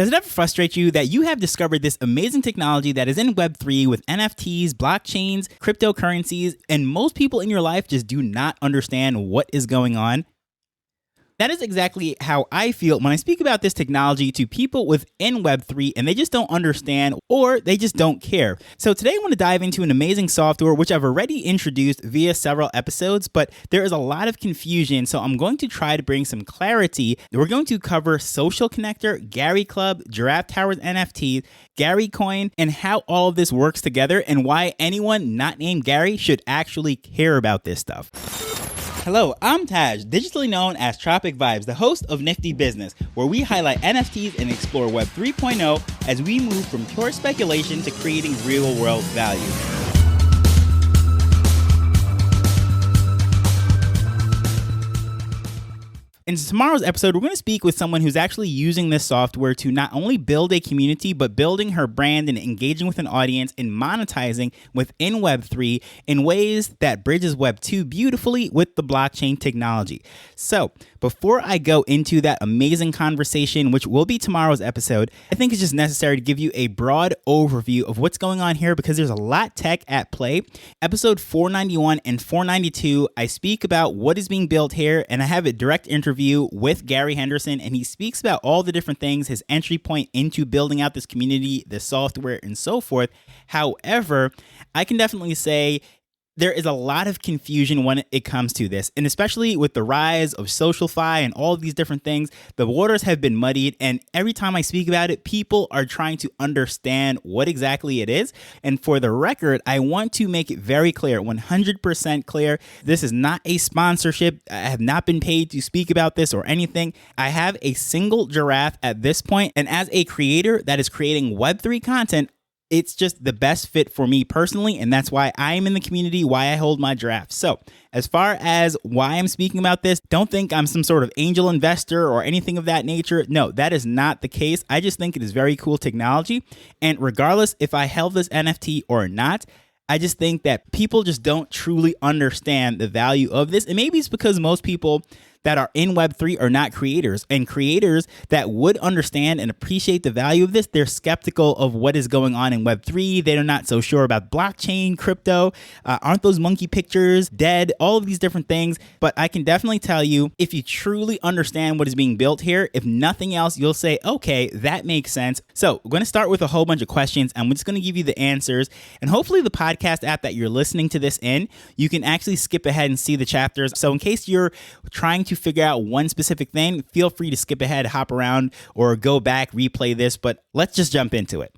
Does it ever frustrate you that you have discovered this amazing technology that is in Web3 with NFTs, blockchains, cryptocurrencies, and most people in your life just do not understand what is going on? That is exactly how I feel when I speak about this technology to people within Web3 and they just don't understand or they just don't care. So today I want to dive into an amazing software which I've already introduced via several episodes, but there is a lot of confusion. So I'm going to try to bring some clarity. We're going to cover Social Connector, Gary Club, Giraffe Towers NFTs, Gary Coin, and how all of this works together and why anyone not named Gary should actually care about this stuff. Hello, I'm Taj, digitally known as Tropic Vibes, the host of Nifty Business, where we highlight NFTs and explore Web 3.0 as we move from pure speculation to creating real-world value. In tomorrow's episode, we're going to speak with someone who's actually using this software to not only build a community, but building her brand and engaging with an audience and monetizing within Web3 in ways that bridges Web2 beautifully with the blockchain technology. So before I go into that amazing conversation, which will be tomorrow's episode, I think it's just necessary to give you a broad overview of what's going on here because there's a lot tech at play. Episode 491 and 492, I speak about what is being built here, and I have a direct interview with Gary Henderson, and he speaks about all the different things, his entry point into building out this community, the software, and so forth. However, I can definitely say there is a lot of confusion when it comes to this, and especially with the rise of SocialFi and all of these different things, the waters have been muddied, and every time I speak about it, people are trying to understand what exactly it is. And for the record, I want to make it very clear, 100% clear, this is not a sponsorship. I have not been paid to speak about this or anything. I have a single giraffe at this point, and as a creator that is creating Web3 content, it's just the best fit for me personally, and that's why I'm in the community, why I hold my draft. So as far as why I'm speaking about this, don't think I'm some sort of angel investor or anything of that nature. No, that is not the case. I just think it is very cool technology, and regardless if I held this NFT or not, I just think that people just don't truly understand the value of this, and maybe it's because most people that are in Web3 are not creators, and creators that would understand and appreciate the value of this, they're skeptical of what is going on in Web3. They're not so sure about blockchain, crypto. Aren't those monkey pictures dead? All of these different things. But I can definitely tell you, if you truly understand what is being built here, if nothing else, you'll say, okay, that makes sense. So we're going to start with a whole bunch of questions, and we're just going to give you the answers. And hopefully the podcast app that you're listening to this in, you can actually skip ahead and see the chapters. So in case you're trying to figure out one specific thing, feel free to skip ahead, hop around, or go back, replay this, but let's just jump into it.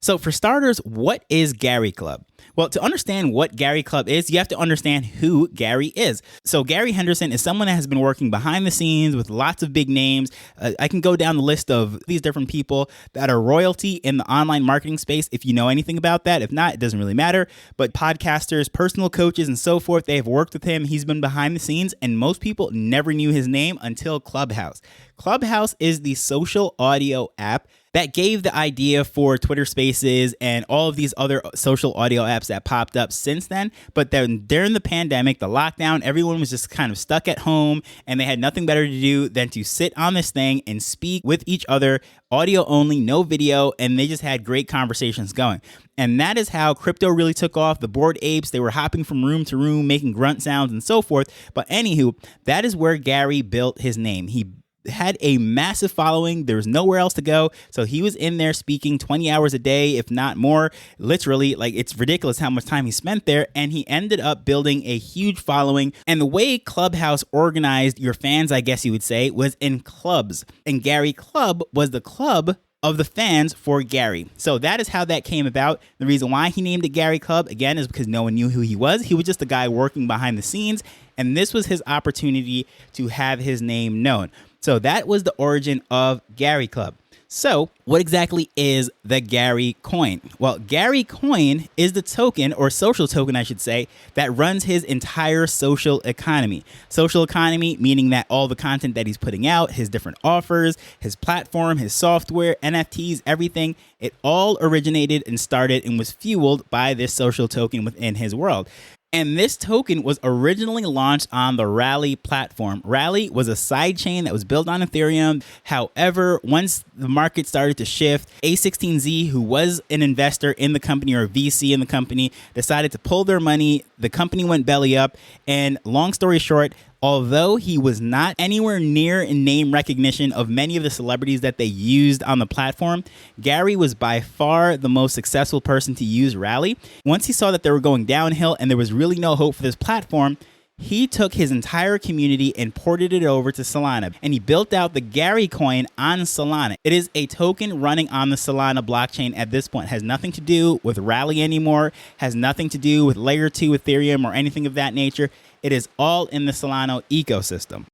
So for starters, what is Gary Club? Well, to understand what Gary Club is, you have to understand who Gary is. So Gary Henderson is someone that has been working behind the scenes with lots of big names. I can go down the list of these different people that are royalty in the online marketing space, if you know anything about that. If not, it doesn't really matter. But podcasters, personal coaches, and so forth, they have worked with him. He's been behind the scenes, and most people never knew his name until Clubhouse. Clubhouse is the social audio app that gave the idea for Twitter Spaces and all of these other social audio apps that popped up since then. But then during the pandemic, the lockdown, everyone was just kind of stuck at home, and they had nothing better to do than to sit on this thing and speak with each other, audio only, no video, and they just had great conversations going. And that is how crypto really took off. The Bored Apes, they were hopping from room to room, making grunt sounds and so forth. But anywho, that is where Gary built his name. He had a massive following. There was nowhere else to go. So he was in there speaking 20 hours a day, if not more. Literally, like, it's ridiculous how much time he spent there. And he ended up building a huge following. And the way Clubhouse organized your fans, I guess you would say, was in clubs. And Gary Club was the club of the fans for Gary. So that is how that came about. The reason why he named it Gary Club, again, is because no one knew who he was. He was just a guy working behind the scenes. And this was his opportunity to have his name known. So that was the origin of Gary Club. So what exactly is the Gary coin? Well, Gary coin is the token, or social token, I should say, that runs his entire social economy. Social economy, meaning that all the content that he's putting out, his different offers, his platform, his software, NFTs, everything, it all originated and started and was fueled by this social token within his world. And this token was originally launched on the Rally platform. Rally was a sidechain that was built on Ethereum. However, once the market started to shift, A16Z, who was an investor in the company or a VC in the company, decided to pull their money. The company went belly up. And long story short, although he was not anywhere near in name recognition of many of the celebrities that they used on the platform, Gary was by far the most successful person to use Rally. Once he saw that they were going downhill and there was really no hope for this platform, he took his entire community and ported it over to Solana, and he built out the Gary coin on Solana. It is a token running on the Solana blockchain at this point. It has nothing to do with Rally anymore, has nothing to do with layer 2 Ethereum or anything of that nature. It is all in the Solana ecosystem.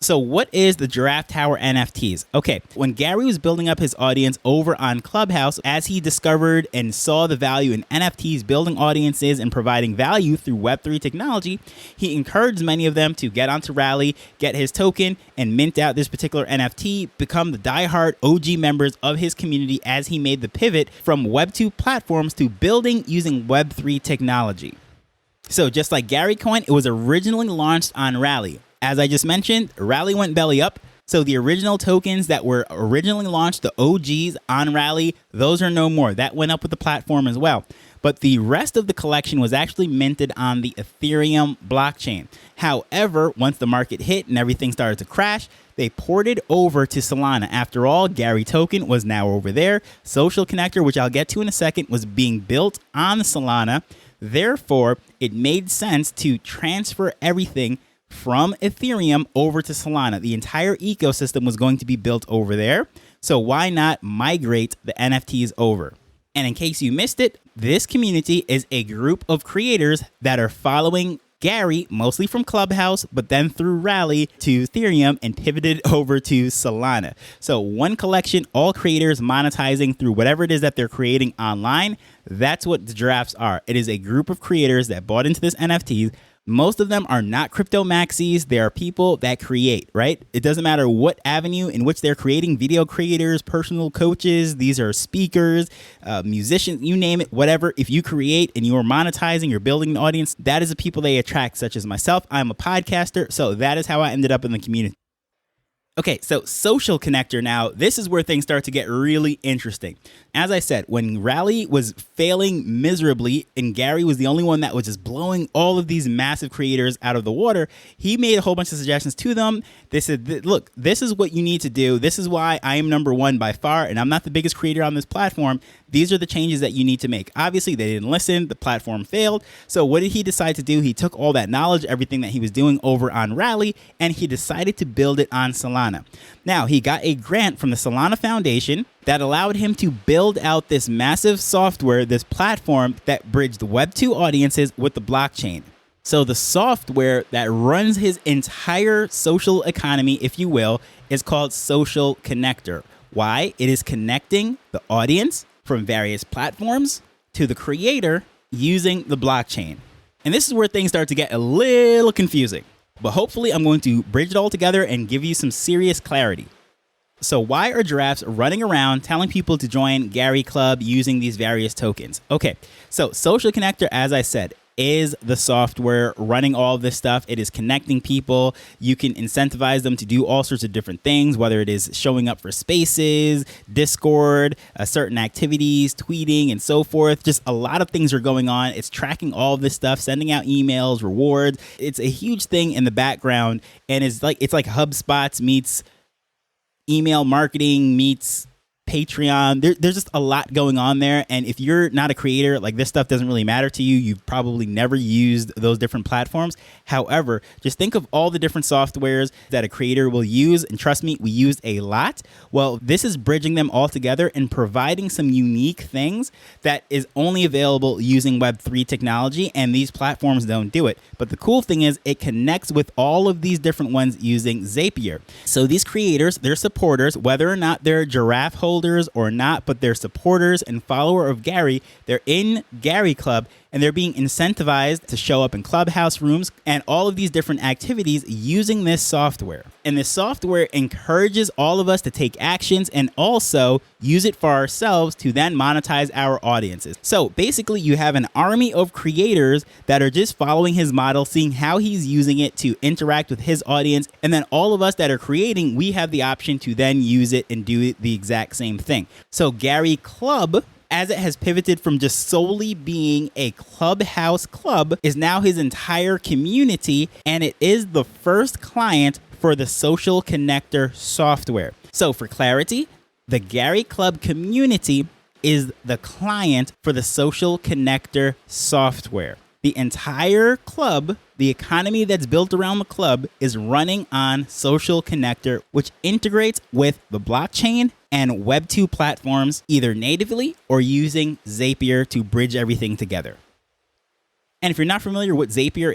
So what is the Giraffe Tower NFTs? Okay, when Gary was building up his audience over on Clubhouse, as he discovered and saw the value in NFTs building audiences and providing value through Web3 technology, he encouraged many of them to get onto Rally, get his token, and mint out this particular NFT, become the diehard OG members of his community as he made the pivot from Web2 platforms to building using Web3 technology. So just like Gary Coin, it was originally launched on Rally. As I just mentioned, Rally went belly up. So the original tokens that were originally launched, the OGs on Rally, those are no more. That went up with the platform as well. But the rest of the collection was actually minted on the Ethereum blockchain. However, once the market hit and everything started to crash, they ported over to Solana. After all, Gary token was now over there. Social Connector, which I'll get to in a second, was being built on Solana. Therefore, it made sense to transfer everything from Ethereum over to Solana. The entire ecosystem was going to be built over there. So why not migrate the NFTs over? And in case you missed it, this community is a group of creators that are following Gary, mostly from Clubhouse, but then through Rally to Ethereum and pivoted over to Solana. So one collection, all creators monetizing through whatever it is that they're creating online. That's what the Giraffes are. It is a group of creators that bought into this NFT. Most of them are not crypto maxis. They are people that create, right? It doesn't matter what avenue in which they're creating, video creators, personal coaches, these are speakers, musicians, you name it, whatever. If you create and you're monetizing, you're building an audience, that is the people they attract, such as myself. I'm a podcaster, so that is how I ended up in the community. Okay, so Social Connector now, this is where things start to get really interesting. As I said, when Rally was failing miserably and Gary was the only one that was just blowing all of these massive creators out of the water, he made a whole bunch of suggestions to them. They said, look, this is what you need to do. This is why I am number one by far, and I'm not the biggest creator on this platform. These are the changes that you need to make. Obviously, they didn't listen. The platform failed. So what did he decide to do? He took all that knowledge, everything that he was doing over on Rally, and he decided to build it on Solana. Now, he got a grant from the Solana Foundation that allowed him to build out this massive software, this platform that bridged Web 2 audiences with the blockchain. So the software that runs his entire social economy, if you will, is called Social Connector. Why? It is connecting the audience from various platforms to the creator using the blockchain. And this is where things start to get a little confusing. But hopefully I'm going to bridge it all together and give you some serious clarity. So why are giraffes running around telling people to join Gary Club using these various tokens? Okay, so Social Connector, as I said, is the software running all of this stuff. It is connecting people. You can incentivize them to do all sorts of different things, whether it is showing up for spaces, Discord, certain activities, tweeting, and so forth. Just a lot of things are going on. It's tracking all of this stuff, sending out emails, rewards. It's a huge thing in the background, and it's like HubSpot meets email marketing meets Patreon. There's just a lot going on there. And if you're not a creator, like this stuff doesn't really matter to you. You've probably never used those different platforms. However, just think of all the different softwares that a creator will use. And trust me, we used a lot. Well, this is bridging them all together and providing some unique things that is only available using Web3 technology. And these platforms don't do it. But the cool thing is it connects with all of these different ones using Zapier. So these creators, they're supporters, whether or not they're giraffe holders or not, but they're supporters and follower of Gary. They're in Gary Club, and they're being incentivized to show up in clubhouse rooms and all of these different activities using this software. And this software encourages all of us to take actions and also use it for ourselves to then monetize our audiences. So basically, you have an army of creators that are just following his model, seeing how he's using it to interact with his audience. And then all of us that are creating, we have the option to then use it and do the exact same thing. So Gary Club, as it has pivoted from just solely being a clubhouse club, is now his entire community, and it is the first client for the social connector software. So for clarity, the Gary Club community is the client for the social connector software. The entire club, the economy that's built around the club, is running on Social Connector, which integrates with the blockchain and Web 2 platforms, either natively or using Zapier to bridge everything together. And if you're not familiar with Zapier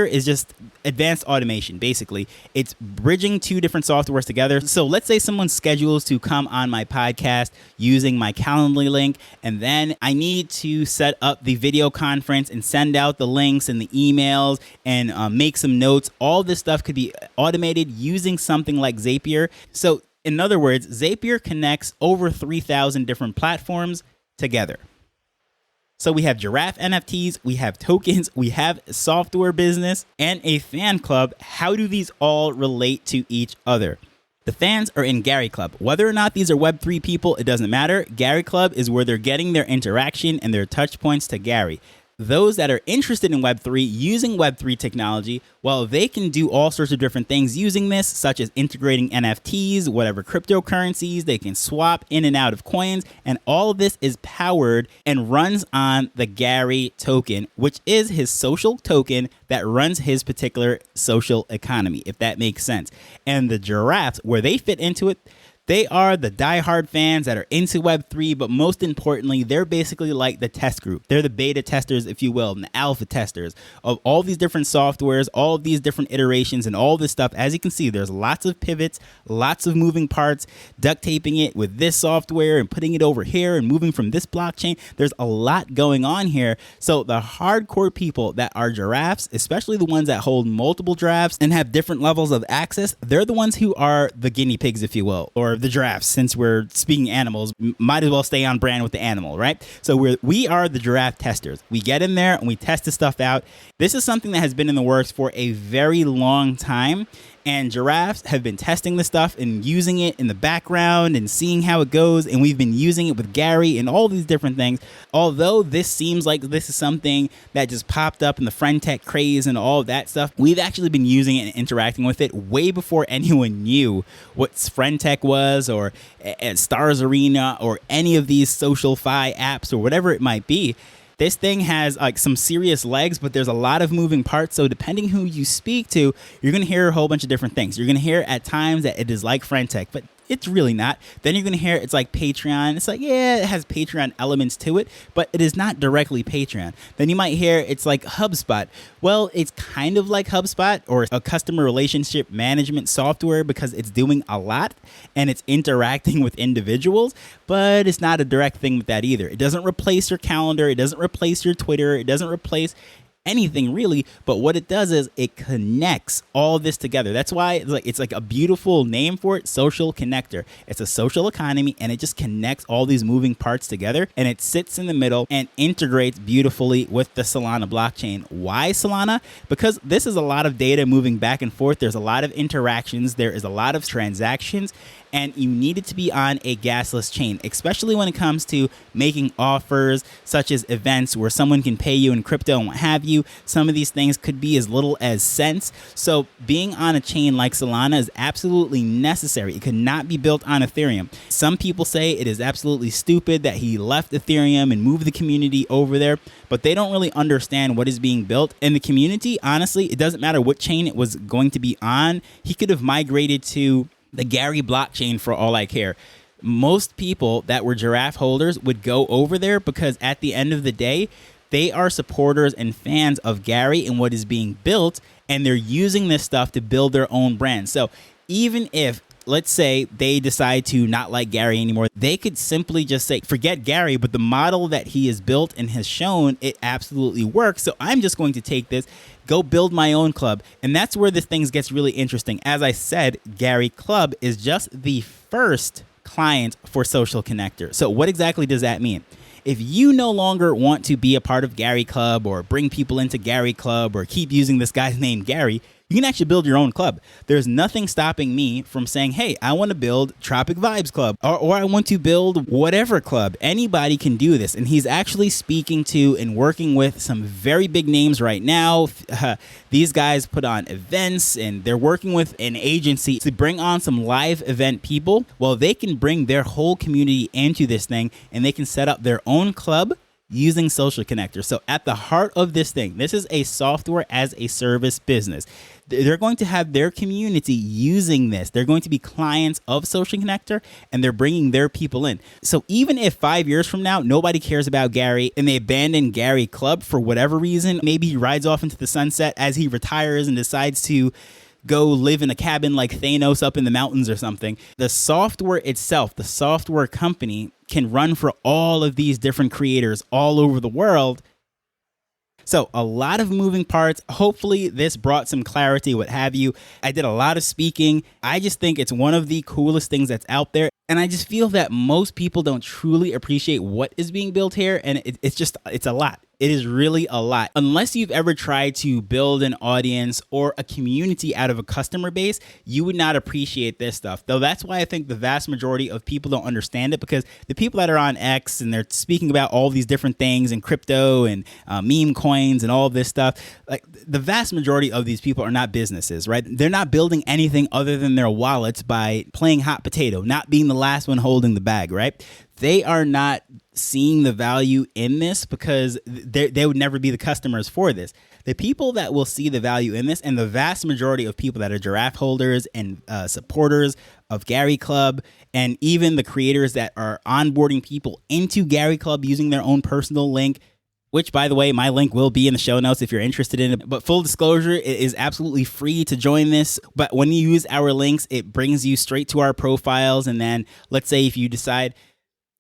is just advanced automation, basically. It's bridging two different softwares together. So let's say someone schedules to come on my podcast using my Calendly link, and then I need to set up the video conference and send out the links and the emails and make some notes. All this stuff could be automated using something like Zapier. So in other words, Zapier connects over 3,000 different platforms together. So we have Giraffe NFTs, we have tokens, we have software business, and a fan club. How do these all relate to each other? The fans are in Gary Club. Whether or not these are Web3 people, it doesn't matter. Gary Club is where they're getting their interaction and their touch points to Gary. Those that are interested in Web3 using Web3 technology, well, they can do all sorts of different things using this, such as integrating NFTs, whatever cryptocurrencies, they can swap in and out of coins, and all of this is powered and runs on the Gary token, which is his social token that runs his particular social economy, if that makes sense. And the giraffes, where they fit into it, they are the diehard fans that are into Web3, but most importantly, they're basically like the test group. They're the beta testers, if you will, and the alpha testers of all these different softwares, all of these different iterations, and all this stuff. As you can see, there's lots of pivots, lots of moving parts, duct taping it with this software and putting it over here and moving from this blockchain. There's a lot going on here. So the hardcore people that are giraffes, especially the ones that hold multiple giraffes and have different levels of access, they're the ones who are the guinea pigs, if you will, or the giraffes. Since we're speaking animals, might as well stay on brand with the animal, right? So we are the giraffe testers. We get in there and we test the stuff out. This is something that has been in the works for a very long time, and giraffes have been testing this stuff and using it in the background and seeing how it goes, and we've been using it with Gary and all these different things. Although this seems like this is something that just popped up in the friend tech craze and all of that stuff, we've actually been using it and interacting with it way before anyone knew what friend tech was, or Stars Arena, or any of these social fi apps, or whatever it might be. This thing has like some serious legs, but there's a lot of moving parts. So depending who you speak to, you're going to hear a whole bunch of different things. You're going to hear at times that it is like friend tech, but it's really not. Then you're going to hear it's like Patreon. It's like, yeah, it has Patreon elements to it, but it is not directly Patreon. Then you might hear it's like HubSpot. Well, it's kind of like HubSpot, or a customer relationship management software, because it's doing a lot and it's interacting with individuals, but it's not a direct thing with that either. It doesn't replace your calendar. It doesn't replace your Twitter. It doesn't replace anything really, but what it does is it connects all this together. That's why it's like a beautiful name for it, Social Connector. It's a social economy, and it just connects all these moving parts together, and it sits in the middle and integrates beautifully with the Solana blockchain. Why Solana? Because this is a lot of data moving back and forth. There's a lot of interactions. There is a lot of transactions, and you need it to be on a gasless chain, especially when it comes to making offers such as events where someone can pay you in crypto and what have you. Some of these things could be as little as cents. So being on a chain like Solana is absolutely necessary. It could not be built on Ethereum. Some people say it is absolutely stupid that he left Ethereum and moved the community over there, but they don't really understand what is being built. And the community, honestly, it doesn't matter what chain it was going to be on. He could have migrated to the Gary blockchain for all I care. Most people that were giraffe holders would go over there because at the end of the day, they are supporters and fans of Gary and what is being built, and they're using this stuff to build their own brand. So even if let's say they decide to not like Gary anymore. They could simply just say, forget Gary, but the model that he has built and has shown, it absolutely works. So I'm just going to take this, go build my own club. And that's where this thing gets really interesting. As I said, Gary Club is just the first client for Social Connector. So what exactly does that mean? If you no longer want to be a part of Gary Club or bring people into Gary Club or keep using this guy's name, Gary, you can actually build your own club. There's nothing stopping me from saying, hey, I want to build Tropic Vibes Club or I want to build whatever club. Anybody can do this. And he's actually speaking to and working with some very big names right now. These guys put on events and they're working with an agency to bring on some live event people. Well, they can bring their whole community into this thing and they can set up their own club using Social Connector. So at the heart of this thing, this is a software as a service business. They're going to have their community using this. They're going to be clients of Social Connector and they're bringing their people in. So even if 5 years from now, nobody cares about Gary and they abandon Gary Club for whatever reason, maybe he rides off into the sunset as he retires and decides to go live in a cabin like Thanos up in the mountains or something. The software itself, the software company, can run for all of these different creators all over the world. So a lot of moving parts. Hopefully this brought some clarity, what have you. I did a lot of speaking. I just think it's one of the coolest things that's out there. And I just feel that most people don't truly appreciate what is being built here. And it's a lot. It is really a lot. Unless you've ever tried to build an audience or a community out of a customer base, you would not appreciate this stuff. Though that's why I think the vast majority of people don't understand it, because the people that are on X and they're speaking about all these different things and crypto and meme coins and all of this stuff, like the vast majority of these people are not businesses, right? They're not building anything other than their wallets by playing hot potato, not being the last one holding the bag, right? They are not seeing the value in this because they would never be the customers for this. The people that will see the value in this, and the vast majority of people that are Giraffe holders and supporters of Gary Club, and even the creators that are onboarding people into Gary Club using their own personal link, which, by the way, my link will be in the show notes if you're interested in it. But full disclosure, it is absolutely free to join this. But when you use our links, it brings you straight to our profiles. And then let's say if you decide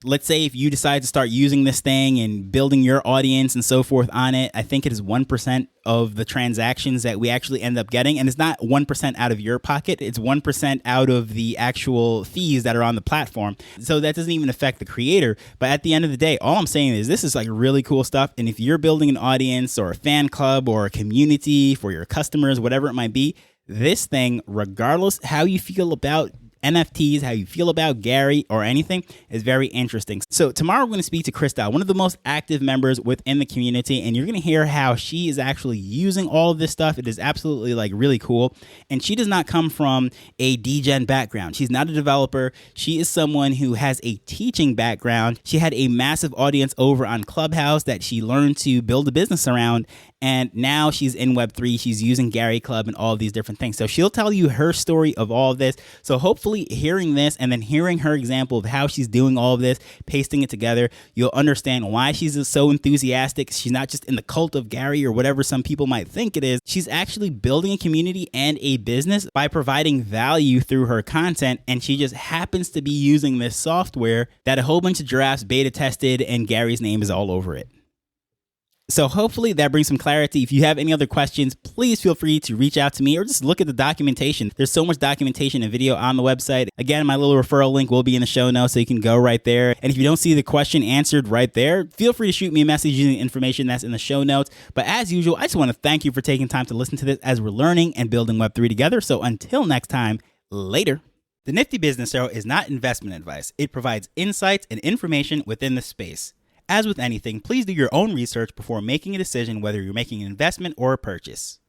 to start using this thing and building your audience and so forth on it, I think it is 1% of the transactions that we actually end up getting. And it's not 1% out of your pocket. It's 1% out of the actual fees that are on the platform. So that doesn't even affect the creator. But at the end of the day, all I'm saying is this is like really cool stuff. And if you're building an audience or a fan club or a community for your customers, whatever it might be, this thing, regardless how you feel about NFTs, how you feel about Gary or anything, is very interesting. So tomorrow we're going to speak to Crystal, one of the most active members within the community, and you're going to hear how she is actually using all of this stuff. It is absolutely like really cool. And she does not come from a DGen background. She's not a developer. She is someone who has a teaching background. She had a massive audience over on Clubhouse that she learned to build a business around. And now she's in Web3. She's using Gary Club and all of these different things. So she'll tell you her story of all of this. So hopefully hearing this and then hearing her example of how she's doing all of this, pasting it together, you'll understand why she's so enthusiastic. She's not just in the cult of Gary or whatever some people might think it is. She's actually building a community and a business by providing value through her content. And she just happens to be using this software that a whole bunch of giraffes beta tested and Gary's name is all over it. So hopefully that brings some clarity. If you have any other questions, please feel free to reach out to me or just look at the documentation. There's so much documentation and video on the website. Again, my little referral link will be in the show notes, so you can go right there. And if you don't see the question answered right there, feel free to shoot me a message using the information that's in the show notes. But as usual, I just want to thank you for taking time to listen to this as we're learning and building Web3 together. So until next time, later. The Nifty Business Arrow is not investment advice. It provides insights and information within the space. As with anything, please do your own research before making a decision whether you're making an investment or a purchase.